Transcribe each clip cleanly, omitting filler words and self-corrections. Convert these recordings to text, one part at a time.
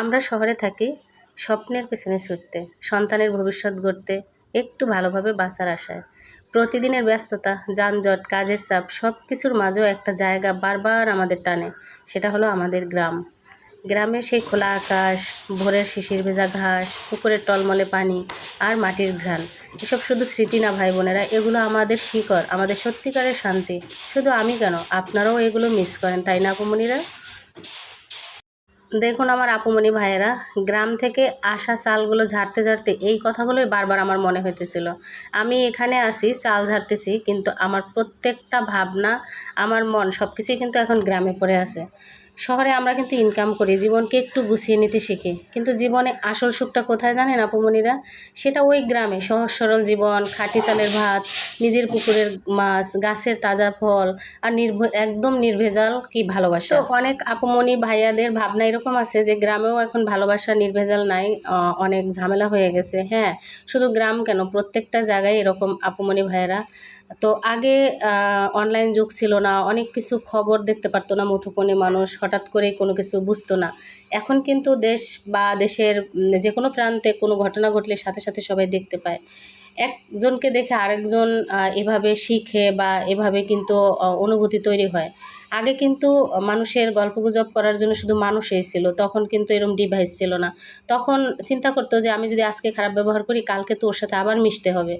আমরা শহরে থাকি স্বপ্নের পেছনে ছুটতে, সন্তানের ভবিষ্যৎ গড়তে, একটু ভালোভাবে বাঁচার আশায়। প্রতিদিনের ব্যস্ততা, যানজট, কাজের চাপ সব কিছুর মাঝেও একটা জায়গা বারবার আমাদের টানে, সেটা হলো আমাদের গ্রাম। গ্রামের সেই খোলা আকাশ, ভোরের শিশির ভেজা ঘাস, পুকুরের টলমলে পানি আর মাটির ঘ্রাণ, এসব শুধু স্মৃতি না ভাই বোনেরা, এগুলো আমাদের শিকড়, আমাদের সত্যিকারের শান্তি। শুধু আমি কেন, আপনারাও এগুলো মিস করেন, তাই না আপুমনিরা? দেখুন আমার আপুমনি ভাইয়েরা, গ্রাম থেকে আসা চালগুলো ঝাড়তে ঝাড়তে এই কথাগুলোই বারবার আমার মনে হইতেছিল। আমি এখানে আসি চাল ঝাড়তেছি, কিন্তু আমার প্রত্যেকটা ভাবনা, আমার মন সব কিছুই কিন্তু এখন গ্রামে পড়ে আছে। শহরে আমরা কিন্তু ইনকাম করি, জীবনকে একটু গুছিয়ে নিতে শিখি, কিন্তু জীবনে আসল সুখটা কোথায় জানেন আপুমনিরা? সেটা ওই গ্রামে, সহজ সরল জীবন, খাঁটি চালের ভাত, নিজের পুকুরের মাছ, গাছের তাজা ফল আর একদম নির্ভেজাল কি ভালোবাসা। তো অনেক আপুমনি ভাইয়াদের ভাবনা এরকম আছে যে গ্রামেও এখন ভালোবাসা নির্ভেজাল নাই, অনেক ঝামেলা হয়ে গেছে। হ্যাঁ, শুধু গ্রাম কেন, প্রত্যেকটা জায়গায় এরকম আপুমনি ভাইয়েরা। তো আগে অনলাইন যুগ ছিল না, অনেক কিছু খবর দেখতে পারতো না মুঠোফোনে মানুষ, হঠাৎ করে কোনো কিছু বুঝতো না। এখন কিন্তু দেশ বা দেশের যে কোনো প্রান্তে কোনো ঘটনা ঘটলে সাথে সাথে সবাই দেখতে পায়। একজনকে দেখে আরেকজন এভাবে শিখে বা এভাবে কিন্তু অনুভূতি তৈরি হয়। আগে কিন্তু মানুষের গল্পগুজব করার জন্য শুধু মানুষই ছিল, তখন কিন্তু এরকম ডিভাইস ছিল না। তখন চিন্তা করতো যে আমি যদি আজকে খারাপ ব্যবহার করি, কালকে তো ওর সাথে আবার মিশতে হবে।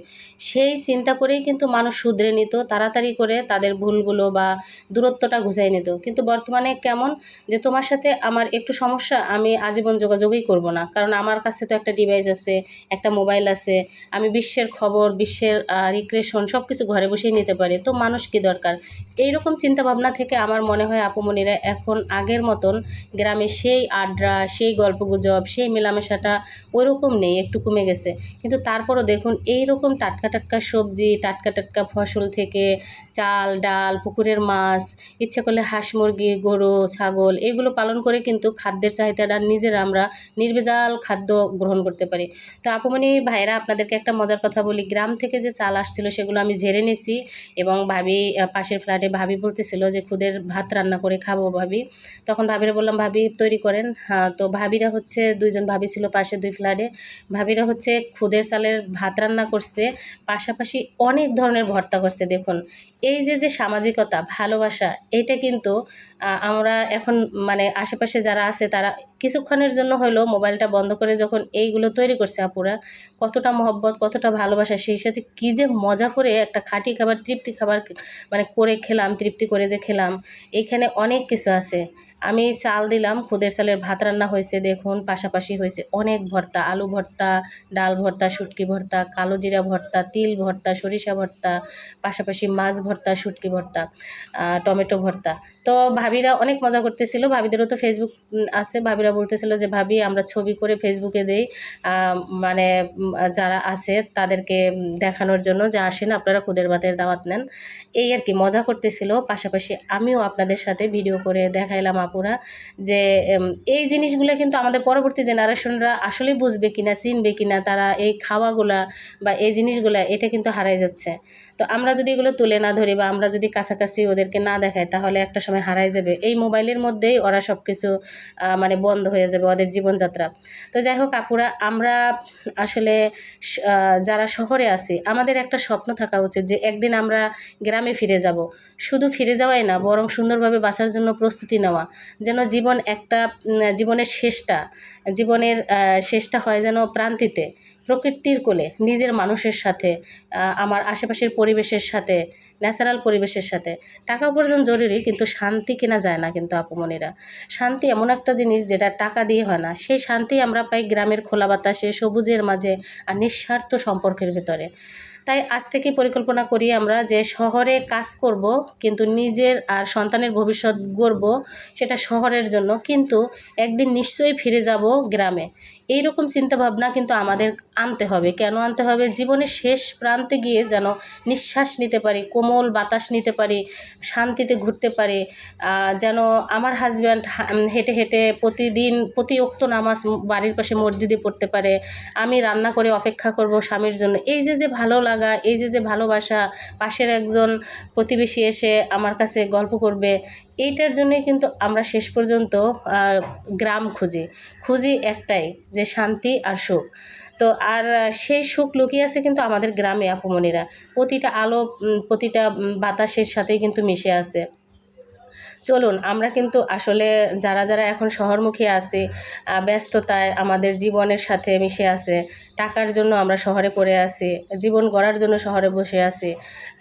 সেই চিন্তা করেই কিন্তু মানুষ শুধরে নিত, তাড়াতাড়ি করে তাদের ভুলগুলো বা দূরত্বটা ঘুচাই নিত। কিন্তু বর্তমানে কেমন, যে তোমার সাথে আমার একটু সমস্যা, আমি আজীবন যোগাযোগই করব না, কারণ আমার কাছে তো একটা ডিভাইস আছে, একটা মোবাইল আছে, আমি বিশ্বের খবর, বিশ্বের রিক্রিয়েশন সব কিছু ঘরে বসেই নিতে পারি, তো মানুষ কি দরকার। এইরকম চিন্তাভাবনা থেকে আমার মনে হয় আপুমনিরা এখন আগের মতন গ্রামে সেই আড্ডা, সেই গল্পগুজব, সেই মেলামেশাটা ওইরকম নেই, একটু কমে গেছে। কিন্তু তারপরও দেখুন এইরকম টাটকা টাটকা সবজি, টাটকা টাটকা ফসল থেকে চাল ডাল, পুকুরের মাছ, ইচ্ছে করলে হাঁস মুরগি, গরু ছাগল এগুলো পালন করে কিন্তু খাদ্যের চাহিদাটা নিজেরা আমরা নির্ভেজাল খাদ্য গ্রহণ করতে পারি। তো আপুমনি ভাইরা, আপনাদেরকে একটা মজার কথা বলি, গ্রাম থেকে যে চাল আসছিল সেগুলো আমি ঝেড়ে নিয়েছি, এবং ভাবি পাশের ফ্ল্যাটে ভাবি বলতেছিল যে খুদের ভাত রান্না করে খাবো ভাবি। তখন ভাবিরা বললাম ভাবি তৈরি করেন। হ্যাঁ, তো ভাবিরা হচ্ছে দুইজন ভাবি ছিল পাশে দুই ফ্ল্যাটে, ভাবিরা হচ্ছে খুদের চালের ভাত রান্না করছে, পাশাপাশি অনেক ধরনের ভর্তা করছে। দেখুন এই যে যে সামাজিকতা, ভালোবাসা, এটা কিন্তু আমরা এখন মানে আশেপাশে যারা আছে তারা কিছুক্ষণের জন্য হলেও মোবাইলটা বন্ধ করে যখন এইগুলো তৈরি করছে আপুরা, কতটা মহব্বত, কতটা ভালোবাসা, সেই সাথে কী যে মজা করে একটা খাঁটি খাবার, তৃপ্তি খাবার মানে করে খেলাম, তৃপ্তি করে যে খেলাম। এখানে অনেক কিছু আছে। আমি চাল দিলাম, খুদের চালের ভাত রান্না হয়েছে দেখুন, পাশাপাশি হয়েছে অনেক ভর্তা, আলু ভর্তা, ডাল ভর্তা, শুটকি ভর্তা, কালো জিরা ভর্তা, তিল ভর্তা, সরিষা ভর্তা, পাশাপাশি মাছ ভর্তা, শুটকি ভর্তা, টমেটো ভর্তা। তো ভাবিরা অনেক মজা করতেছিল, ভাবিদেরও তো ফেসবুক আছে, ভাবিরা বলতেছিল যে ভাবি আমরা ছবি করে ফেসবুকে দেই, মানে যারা আছে তাদেরকে দেখানোর জন্য যে আসেন আপনারা খুদের ভাতের দাওয়াত নেন, এই আর কি মজা করতেছিল। পাশাপাশি আমিও আপনাদের সাথে ভিডিও করে দেখাইলাম আপুরা যে এই জিনিসগুলো কিন্তু আমাদের পরবর্তী জেনারেশনরা আসলেই বুঝবে কিনা, চিনবে কিনা, তারা এই খাওয়াগুলা বা এই জিনিসগুলা এটা কিন্তু হারাই যাচ্ছে। তো আমরা যদি এগুলো তুলে না ধরি বা আমরা যদি কাছাকাছি ওদেরকে না দেখাই, তাহলে একটা সময় হারাই যাবে। এই মোবাইলের মধ্যেই ওরা সব কিছু মানে বন্ধ হয়ে যাবে ওদের জীবনযাত্রা। তো যাই হোক আপুরা, আমরা আসলে যারা শহরে আছি, আমাদের একটা স্বপ্ন থাকা উচিত যে একদিন আমরা গ্রামে ফিরে যাব। শুধু ফিরে যাওয়াই না, বরং সুন্দরভাবে বাঁচার জন্য প্রস্তুতি নেওয়া, যেন জীবন একটা জীবনের শেষটা হয় যেন প্রান্তিতে, প্রকৃতির কোলে, নিজের মানুষের সাথে, আমার আশেপাশের পরিবেশের সাথে, ন্যাচারাল পরিবেশের সাথে। টাকা উপার্জন জরুরি, কিন্তু শান্তি কেনা যায় না কিন্তু আপুমনিরা। শান্তি এমন একটা জিনিস যেটা টাকা দিয়ে হয় না, সেই শান্তি আমরা পাই গ্রামের খোলা বাতাসে, সবুজের মাঝে আর নিঃস্বার্থ সম্পর্কের ভেতরে। তাই আজ থেকেই পরিকল্পনা করি আমরা যে শহরে কাজ করব, কিন্তু নিজের আর সন্তানের ভবিষ্যৎ গড়ব, সেটা শহরের জন্য, কিন্তু একদিন নিশ্চয়ই ফিরে যাব গ্রামে। এইরকম চিন্তাভাবনা কিন্তু আমাদের আনতে হবে। কেন আনতে হবে? জীবনের শেষ প্রান্তে গিয়ে যেন নিঃশ্বাস নিতে পারি, কোমল বাতাস নিতে পারি, শান্তিতে ঘুরতে পারি, যেন আমার হাজব্যান্ড হেঁটে হেঁটে প্রতিদিন প্রতি ওক্ত নামাজ বাড়ির পাশে মসজিদে পড়তে পারে, আমি রান্না করে অপেক্ষা করব স্বামীর জন্য। এই যে যে ভালো লাগা, এই যে যে ভালোবাসা, পাশের একজন প্রতিবেশী এসে আমার কাছে গল্প করবে, এইটার জন্যই কিন্তু আমরা শেষ পর্যন্ত গ্রাম খুঁজি একটাই, যে শান্তি আর সুখ। তো আর সেই সুখ লুকিয়ে আছে কিন্তু আমাদের গ্রামে আপুমনিরা। প্রতিটা আলো প্রতিটা বাতাসের সাথেই কিন্তু মিশে আছে। চলুন আমরা কিন্তু আসলে যারা এখন শহরমুখী আছি, ব্যস্ততায় আমাদের জীবনের সাথে মিশে আছে, টাকার জন্য আমরা শহরে পড়ে আছি, জীবন গড়ার জন্য শহরে বসে আছি,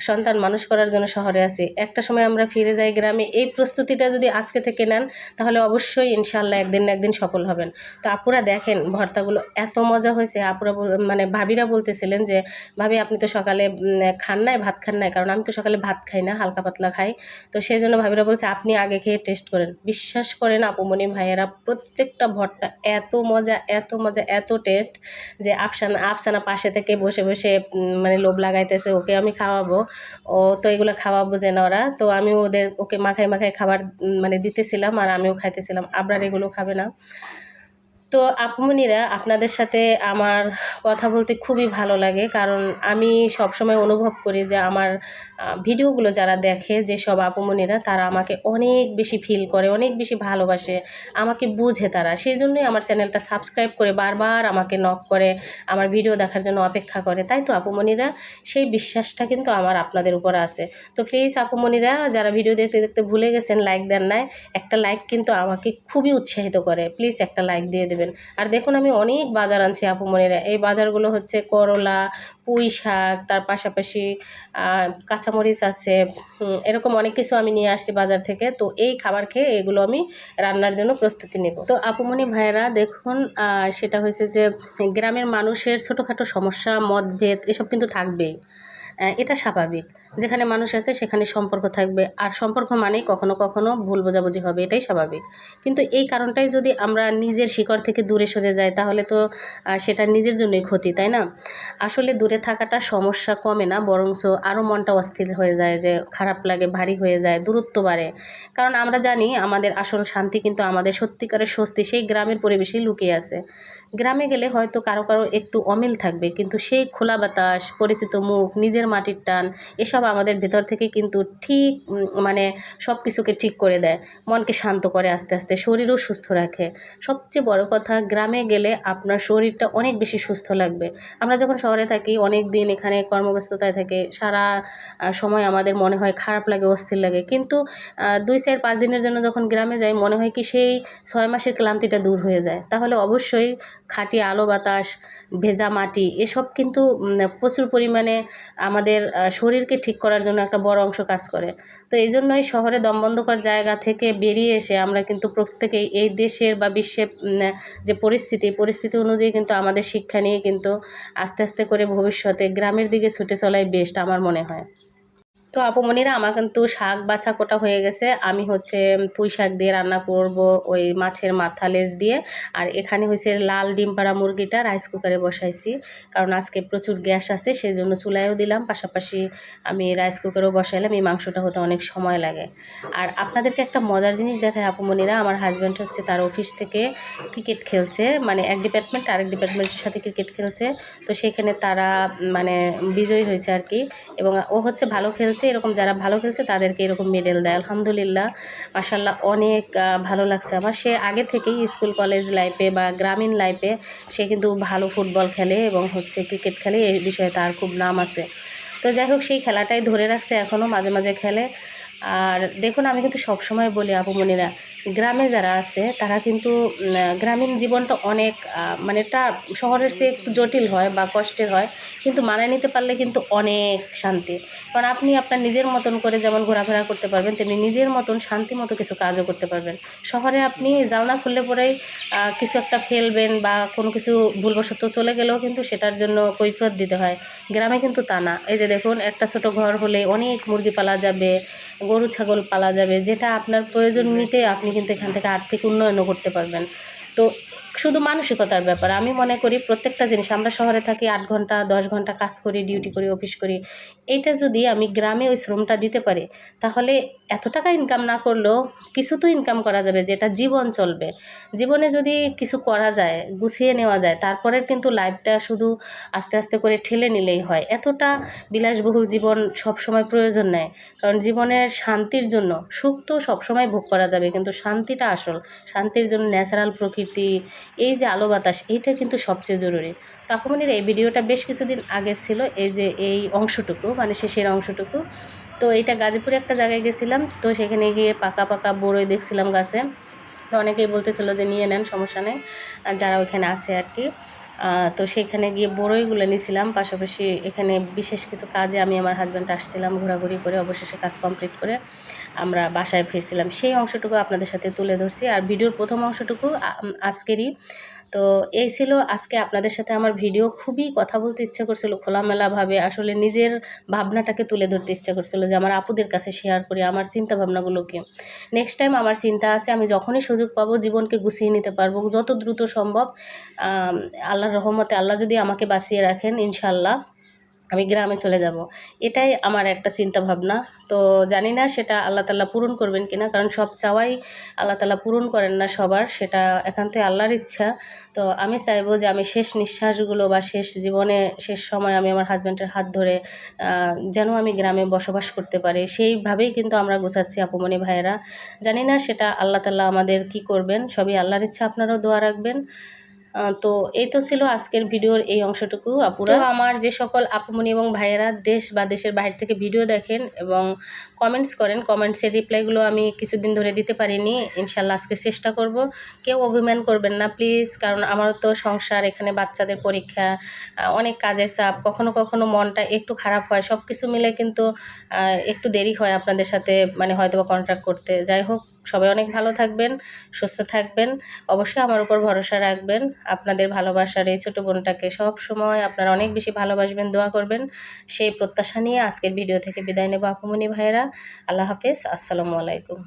সন্তান মানুষ করার জন্য শহরে আছি, একটা সময় আমরা ফিরে যাই গ্রামে। এই প্রস্তুতিটা যদি আজকে থেকে নেন তাহলে অবশ্যই ইনশাল্লাহ একদিন না একদিন সফল হবেন। তো আপুরা দেখেন ভর্তাগুলো এত মজা হয়েছে। আপুরা মানে ভাবিরা বলতেছিলেন যে ভাবি আপনি তো সকালে খান নাই, ভাত খান নাই, কারণ আমি তো সকালে ভাত খাই না, হালকা পাতলা খাই। তো সেই জন্য ভাবিরা বলছে আপনি আগে খেয়ে টেস্ট করেন। বিশ্বাস করেন আপুমনি ভাইয়েরা, প্রত্যেকটা ভর্তা এত মজা, এত মজা, এত টেস্ট যে আফসানা পাশে থেকে বসে বসে মানে লোভ লাগাইতেছে ওকে আমি খাওয়াবো, ও তো এগুলো খাওয়াবো যে না ওরা। তো আমি ওকে মাখায় মাখায় খাবার মানে দিতেছিলাম, আর আমিও খাইতেছিলাম। আবরার এগুলো খাবে না। তো আপুমনিরা, আপনাদের সাথে আমার কথা বলতে খুবই ভালো লাগে, কারণ আমি সবসময় অনুভব করি যে আমার ভিডিওগুলো যারা দেখে, যেসব আপুমনিরা, তারা আমাকে অনেক বেশি ফিল করে, অনেক বেশি ভালোবাসে, আমাকে বুঝে তারা। সেই জন্যই আমার চ্যানেলটা সাবস্ক্রাইব করে বারবার আমাকে নক করে, আমার ভিডিও দেখার জন্য অপেক্ষা করে। তাই তো আপুমনিরা, সেই বিশ্বাসটা কিন্তু আমার আপনাদের উপর আছে। তো প্লিজ আপুমনিরা, যারা ভিডিও দেখতে দেখতে ভুলে গেছেন লাইক দেন নাই, একটা লাইক কিন্তু আমাকে খুবই উৎসাহিত করে। প্লিজ একটা লাইক দিয়ে দেবেন। আর দেখুন আমি অনেক বাজার আনছি আপুমনিরা। এই বাজারগুলো হচ্ছে করলা, পুঁই শাক, তার পাশাপাশি কাঁচামরিচ আছে, এরকম অনেক কিছু আমি নিয়ে আসছি বাজার থেকে। তো এই খাবার খেয়ে এগুলো আমি রান্নার জন্য প্রস্তুতি নেব। তো আপুমনি ভাইয়েরা দেখুন, সেটা হয়েছে যে গ্রামের মানুষের ছোটোখাটো সমস্যা, মতভেদ এসব কিন্তু থাকবেই। এটা স্বাভাবিক। যেখানে মানুষ আছে সেখানে সম্পর্ক থাকবে, আর সম্পর্ক মানেই কখনো কখনো ভুল বোঝাবুঝি হবে, এটাই স্বাভাবিক। কিন্তু এই কারণটাই যদি আমরা নিজের শিকড় থেকে দূরে সরে যাই তাহলে তো সেটা নিজের জন্যই ক্ষতি, তাই না? আসলে দূরে থাকাটা সমস্যা কমে না, বরঞ্চ আরও মনটা অস্থির হয়ে যায়, যে খারাপ লাগে, ভারী হয়ে যায়, দূরত্ব বাড়ে। কারণ আমরা জানি আমাদের আসল শান্তি কিন্তু আমাদের সত্যিকারের স্বস্তি সেই গ্রামের পরিবেশেই লুকিয়ে আছে। গ্রামে গেলে হয়তো কারো কারো একটু অমিল থাকবে, কিন্তু সেই খোলা বাতাস, পরিচিত মুখ, নিজের মাটির টান, এসব আমাদের ভেতর থেকে কিন্তু ঠিক মানে সব কিছুকে ঠিক করে দেয়, মনকে শান্ত করে, আস্তে আস্তে শরীরও সুস্থ রাখে। সবচেয়ে বড় কথা, গ্রামে গেলে আপনার শরীরটা অনেক বেশি সুস্থ লাগবে। আমরা যখন শহরে থাকি অনেক দিন, এখানে কর্মব্যস্ততায় থাকে, সারা সময় আমাদের মনে হয় খারাপ লাগে, অস্থির লাগে। কিন্তু 2-4-5 দিনের জন্য যখন গ্রামে যাই, মনে হয় কি সেই 6 মাসের ক্লান্তিটা দূর হয়ে যায়। তাহলে অবশ্যই খাঁটি আলো বাতাস, ভেজা মাটি এসব কিন্তু প্রচুর পরিমাণে আমাদের শরীরকে ঠিক করার জন্য একটা বড় অংশ কাজ করে। তো এই জন্যই শহরে দমবন্ধকর জায়গা থেকে বেরিয়ে এসে আমরা কিন্তু প্রত্যেকেই এই দেশের বা বিশ্বের যে পরিস্থিতি অনুযায়ী কিন্তু আমাদের শিক্ষা নিয়ে কিন্তু আস্তে আস্তে করে ভবিষ্যতে গ্রামের দিকে ছুটে চলাই বেস্ট আমার মনে হয়। তো আপুমনিরা, আমার কিন্তু শাক বাছা কোটা হয়ে গেছে। আমি হচ্ছে পুঁই শাক দিয়ে রান্না করব, ওই মাছের মাথা লেজ দিয়ে। আর এখানে হচ্ছে লাল ডিম পাড়া মুরগিটা রাইস কুকারে বসাইছি, কারণ আজকে প্রচুর গ্যাস আছে, সেই জন্য চুলায়ও দিলাম, পাশাপাশি আমি রাইস কুকারেও বসাইলাম। এই মাংসটা হতে অনেক সময় লাগে। আর আপনাদেরকে একটা মজার জিনিস দেখায় আপুমনিরা, আমার হাজব্যান্ড হচ্ছে তার অফিস থেকে ক্রিকেট খেলছে, মানে এক ডিপার্টমেন্ট আরেক ডিপার্টমেন্টের সাথে ক্রিকেট খেলছে। তো সেখানে তারা মানে বিজয়ী হয়েছে আর কি, এবং ও হচ্ছে ভালো খেলছে। এরকম যারা ভালো খেলছে তাদেরকে এরকম মেডেল দেয়। আলহামদুলিল্লাহ, মাশাল্লাহ, অনেক ভালো লাগছে আমার। সে আগে থেকেই স্কুল কলেজ লাইফে বা গ্রামীণ লাইফে সে কিন্তু ভালো ফুটবল খেলে এবং হচ্ছে ক্রিকেট খেলে, এই বিষয়ে তার খুব নাম আছে। তো যাই হোক, সেই খেলাটাই ধরে রাখছে, এখনও মাঝে মাঝে খেলে। আর দেখুন, আমি কিন্তু সবসময় বলি আপুমনিরা, গ্রামে যারা আছে তারা কিন্তু গ্রামীণ জীবনটা অনেক মানে এটা শহরের চেয়ে একটু জটিল হয় বা কষ্টের হয়, কিন্তু মানায় নিতে পারলে কিন্তু অনেক শান্তি। কারণ আপনি আপনার নিজের মতন করে যেমন ঘোরাফেরা করতে পারবেন, তেমনি নিজের মতন শান্তি মতো কিছু কাজও করতে পারবেন। শহরে আপনি জানলা খুললে পরেই কিছু একটা ফেলবেন বা কোনো কিছু ভুলবশত চলে গেলেও কিন্তু সেটার জন্য কৈফিয়ত দিতে হয়। গ্রামে কিন্তু তা না। এই যে দেখুন, একটা ছোট ঘর হলে অনেক মুরগি পালা যাবে, গরু ছাগল পালা যাবে, যেটা আপনার প্রয়োজন মিটে আপনি কিন্তু এখান থেকে আর্থিক উন্নয়নও করতে পারবেন। তো শুধু মানসিকতার ব্যাপার। আমি মনে করি প্রত্যেকটা জিনিস, আমরা শহরে থাকি 8 ঘন্টা 10 ঘন্টা কাজ করি, ডিউটি করি, অফিস করি। এইটা যদি আমি গ্রামে ওই শ্রমটা দিতে পারি, তাহলে এত টাকা ইনকাম না করলেও কিছু তো ইনকাম করা যাবে, যেটা জীবন চলবে। জীবনে যদি কিছু করা যায়, গুছিয়ে নেওয়া যায়, তারপরের কিন্তু লাইফটা শুধু আস্তে আস্তে করে ঠেলে নিলেই হয়। এতটা বিলাসবহুল জীবন সবসময় প্রয়োজন নেই, কারণ জীবনের শান্তির জন্য সুখ তো সবসময় ভোগ করা যাবে, কিন্তু শান্তিটা আসল। শান্তির জন্য ন্যাচারাল প্রকৃতি, এই যে আলো বাতাস, এইটা কিন্তু সবচেয়ে জরুরি। তো আপুমনির এই ভিডিওটা বেশ কিছুদিন আগের ছিল, এই যে এই অংশটুকু, মানে শেষের অংশটুকু। তো এইটা গাজীপুরে একটা জায়গায় গেছিলাম, তো সেখানে গিয়ে পাকা পাকা বড়ই দেখছিলাম গাছে। তো অনেকেই বলতেছিল যে নিয়ে নেন, সমস্যা নেই, যারা ওইখানে আছে আর কি। তো সেখানে গিয়ে বড়ইগুলো নিয়েছিলাম। পাশাপাশি এখানে বিশেষ কিছু কাজে আমি আমার হাজব্যান্ড আসছিলাম, ঘোরাঘুরি করে অবশেষে কাজ কমপ্লিট করে আমরা বাসায় ফিরছিলাম। সেই অংশটুকু আপনাদের সাথে তুলে ধরছি, আর ভিডিওর প্রথম অংশটুকু আজকেরই। তো এই ছিল আজকে আপনাদের সাথে আমার ভিডিও। খুবই কথা বলতে ইচ্ছে করছিল খোলামেলাভাবে, আসলে নিজের ভাবনাটাকে তুলে ধরতে ইচ্ছে করছিল, যে আমার আপুদের কাছে শেয়ার করি আমার চিন্তা ভাবনাগুলোকে। নেক্সট টাইম আমার চিন্তা আছে, আমি যখনই সুযোগ পাবো জীবনকে গুছিয়ে নিতে পারবো যত দ্রুত সম্ভব। আল্লাহর রহমতে, আল্লাহ যদি আমাকে বাঁচিয়ে রাখেন, ইনশাল্লাহ আমি গ্রামে চলে যাব। এটাই আমার একটা চিন্তা ভাবনা। তো জানি না সেটা আল্লাহ তাআলা পূরণ করবেন কিনা, কারণ সব চাওয়াই আল্লাহ তাআলা পূরণ করেন না সবার, সেটা একান্তই আল্লাহর ইচ্ছা। তো আমি চাইবো যে আমি শেষ নিঃশ্বাসগুলো বা শেষ জীবনে শেষ সময় আমি আমার হাজব্যান্ডের হাত ধরে যেন আমি গ্রামে বসবাস করতে পারি, সেইভাবেই কিন্তু আমরা গোছাচ্ছি আপুমনি ভাইয়েরা। জানি না সেটা আল্লাহ তাআলা আমাদের কি করবেন, সবই আল্লাহর ইচ্ছা। আপনারাও দোয়া রাখবেন। তো এই তো ছিল আজকের ভিডিওর এই অংশটুকু আপুরা। তো আমার যে সকল আপুমনি এবং ভাইয়েরা দেশ বা দেশের বাইরে থেকে ভিডিও দেখেন এবং কমেন্টস করেন, কমেন্টসের রিপ্লাইগুলো আমি কিছুদিন ধরে দিতে পারিনি, ইনশাল্লাহ আজকে চেষ্টা করব। কেউ অভিমান করবেন না প্লিজ, কারণ আমারও তো সংসার, এখানে বাচ্চাদের পরীক্ষা, অনেক কাজের চাপ, কখনো কখনো মনটা একটু খারাপ হয়, সব কিছু মিলে কিন্তু একটু দেরি হয় আপনাদের সাথে মানে হয়তো বা কন্ট্যাক্ট করতে। যাই হোক, সবাই অনেক ভালো থাকবেন, সুস্থ থাকবেন, অবশ্যই আমার উপর ভরসা রাখবেন। আপনাদের ভালোবাসার এই ছোটো বোনটাকে সব সময় আপনারা অনেক বেশি ভালোবাসবেন, দোয়া করবেন, সেই প্রত্যাশা নিয়ে আজকের ভিডিও থেকে বিদায় নেব আপুমনি ভাইয়েরা। আল্লাহ হাফেজ, আসসালামু আলাইকুম।